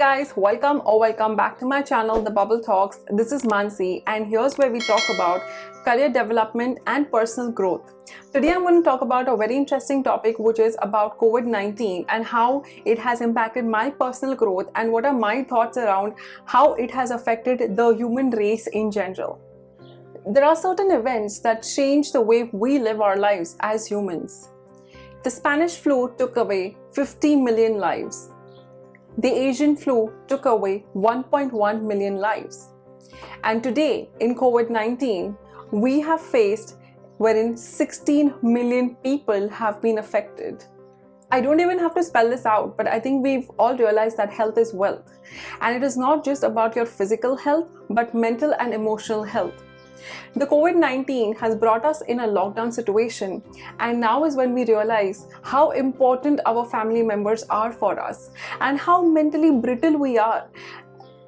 Guys, welcome back to my channel, The Bubble Talks. This is Mansi, and here's where we talk about career development and personal growth. Today I'm going to talk about a very interesting topic, which is about COVID-19 and how it has impacted my personal growth and what are my thoughts around how it has affected the human race in general. There are certain events that change the way we live our lives as humans. The Spanish flu took away 50 million lives. The Asian flu took away 1.1 million lives. And today, in COVID-19, we have faced wherein 16 million people have been affected. I don't even have to spell this out, but I think we've all realized that health is wealth. And it is not just about your physical health, but mental and emotional health. The COVID-19 has brought us in a lockdown situation, and now is when we realize how important our family members are for us and how mentally brittle we are.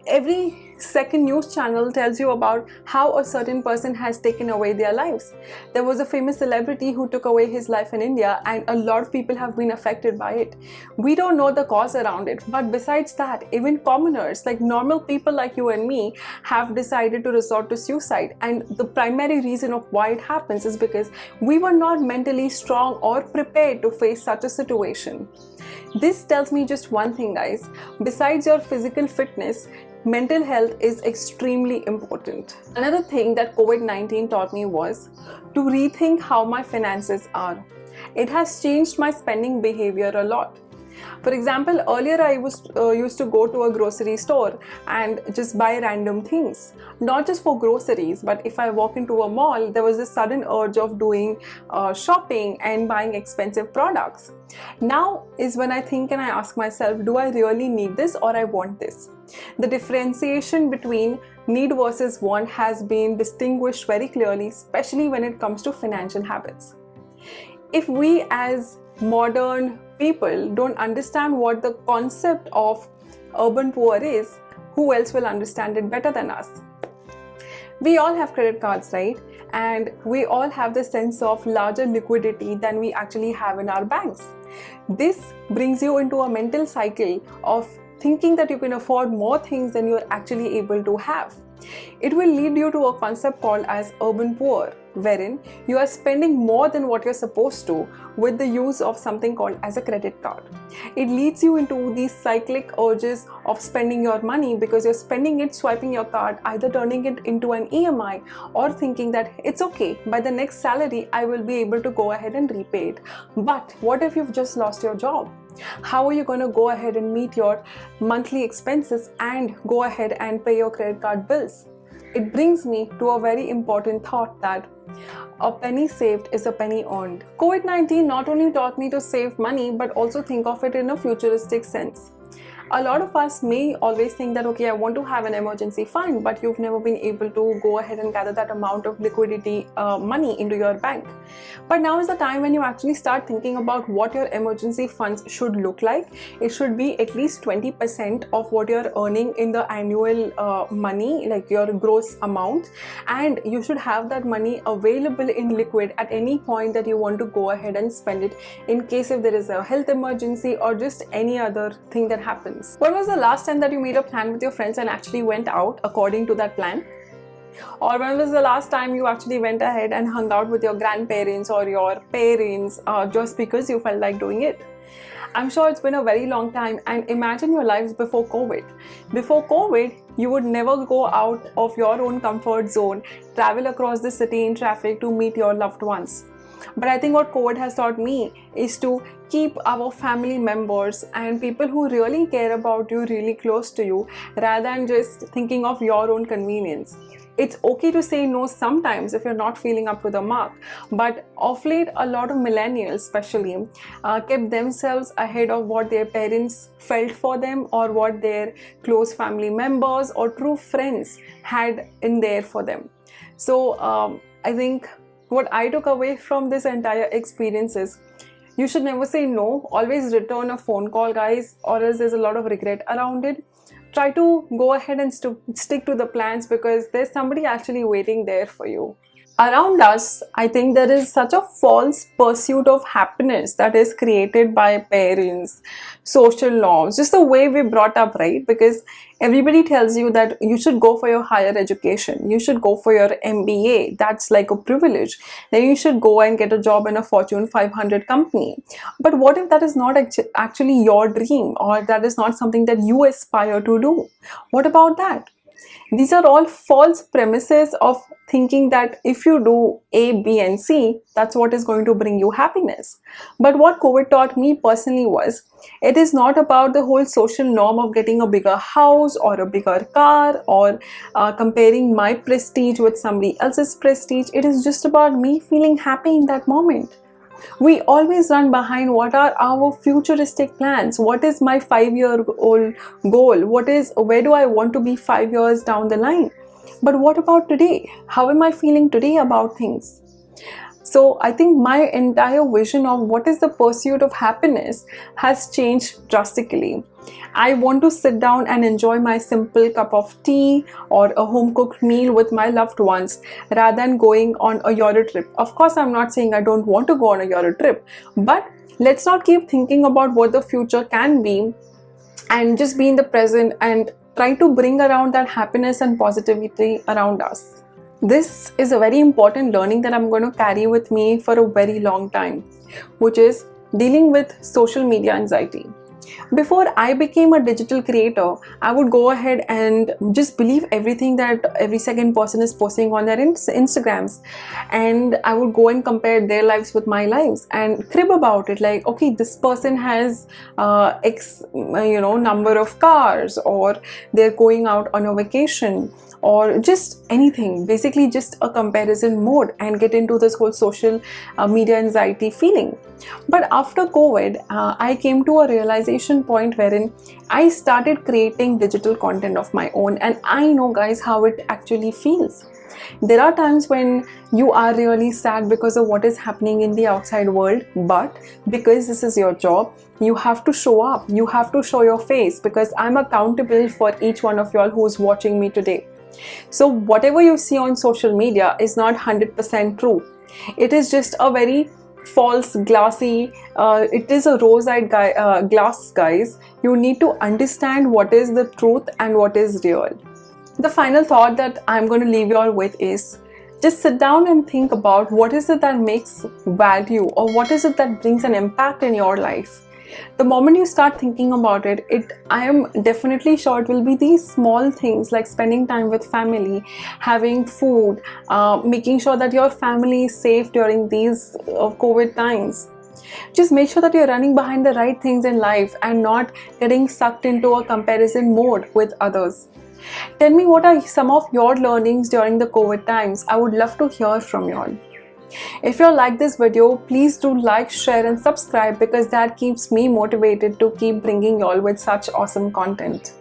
Every second news channel tells you about how a certain person has taken away their lives. There was a famous celebrity who took away his life in India, and a lot of people have been affected by it. We don't know the cause around it, but besides that, even commoners, like normal people like you and me, have decided to resort to suicide. And the primary reason of why it happens is because we were not mentally strong or prepared to face such a situation. This tells me just one thing, guys. Besides your physical fitness, mental health is extremely important. Another thing that COVID-19 taught me was to rethink how my finances are. It has changed my spending behavior a lot. For example, earlier I used to go to a grocery store and just buy random things. Not just for groceries, but if I walk into a mall, there was a sudden urge of doing shopping and buying expensive products. Now is when I think and I ask myself, do I really need this or I want this? The differentiation between need versus want has been distinguished very clearly, especially when it comes to financial habits. If we as modern people don't understand what the concept of urban poor is, who else will understand it better than us? We all have credit cards, right? And we all have the sense of larger liquidity than we actually have in our banks. This brings you into a mental cycle of thinking that you can afford more things than you're actually able to have. It will lead you to a concept called as urban poor, wherein you are spending more than what you're supposed to with the use of something called as a credit card. It leads you into these cyclic urges of spending your money because you're spending it, swiping your card, either turning it into an EMI or thinking that it's okay, by the next salary I will be able to go ahead and repay it. But what if you've just lost your job? How are you going to go ahead and meet your monthly expenses and go ahead and pay your credit card bills? It brings me to a very important thought that a penny saved is a penny earned. COVID-19 not only taught me to save money, but also think of it in a futuristic sense. A lot of us may always think that, okay, I want to have an emergency fund, but you've never been able to go ahead and gather that amount of liquidity money into your bank. But now is the time when you actually start thinking about what your emergency funds should look like. It should be at least 20% of what you're earning in the annual money, like your gross amount. And you should have that money available in liquid at any point that you want to go ahead and spend it in case if there is a health emergency or just any other thing that happens. When was the last time that you made a plan with your friends and actually went out according to that plan? Or when was the last time you actually went ahead and hung out with your grandparents or your parents just because you felt like doing it? I'm sure it's been a very long time, and imagine your lives before COVID. Before COVID, you would never go out of your own comfort zone, travel across the city in traffic to meet your loved ones. But I think what COVID has taught me is to keep our family members and people who really care about you really close to you rather than just thinking of your own convenience. It's okay to say no sometimes if you're not feeling up to the mark, but of late a lot of millennials especially kept themselves ahead of what their parents felt for them or what their close family members or true friends had in there for them. So I think what I took away from this entire experience is you should never say no. Always return a phone call, guys, or else there's a lot of regret around it. Try to go ahead and stick to the plans because there's somebody actually waiting there for you. Around us, I think there is such a false pursuit of happiness that is created by parents, social norms, just the way we brought up, right? Because everybody tells you that you should go for your higher education, you should go for your MBA, that's like a privilege. Then you should go and get a job in a Fortune 500 company. But what if that is not actually your dream, or that is not something that you aspire to do? What about that? These are all false premises of thinking that if you do A, B, and C, that's what is going to bring you happiness. But what COVID taught me personally was it is not about the whole social norm of getting a bigger house or a bigger car, or comparing my prestige with somebody else's prestige. It is just about me feeling happy in that moment. We always run behind what are our futuristic plans. What is my 5-year-old goal? Where do I want to be 5 years down the line? But what about today? How am I feeling today about things? So I think my entire vision of what is the pursuit of happiness has changed drastically. I want to sit down and enjoy my simple cup of tea or a home cooked meal with my loved ones rather than going on a Euro trip. Of course, I'm not saying I don't want to go on a Euro trip, but let's not keep thinking about what the future can be and just be in the present and try to bring around that happiness and positivity around us. This is a very important learning that I'm going to carry with me for a very long time, which is dealing with social media anxiety. Before I became a digital creator, I would go ahead and just believe everything that every second person is posting on their Instagrams, and I would go and compare their lives with my lives and crib about it, like, okay, this person has X number of cars, or they're going out on a vacation, or just anything, basically just a comparison mode, and get into this whole social media anxiety feeling. But after COVID, I came to a realization point wherein I started creating digital content of my own, and I know, guys, how it actually feels. There are times when you are really sad because of what is happening in the outside world, but because this is your job, you have to show up, you have to show your face, because I'm accountable for each one of y'all who's watching me today. So whatever you see on social media is not 100% true. It is just a very false, glassy, it is a rose-eyed glass, guys. You need to understand what is the truth and what is real. The final thought that I'm going to leave you all with is just sit down and think about what is it that makes value, or what is it that brings an impact in your life. The moment you start thinking about it, I am definitely sure it will be these small things like spending time with family, having food, making sure that your family is safe during these COVID times. Just make sure that you're running behind the right things in life and not getting sucked into a comparison mode with others. Tell me, what are some of your learnings during the COVID times? I would love to hear from you all. If you like this video, please do like, share and subscribe, because that keeps me motivated to keep bringing y'all with such awesome content.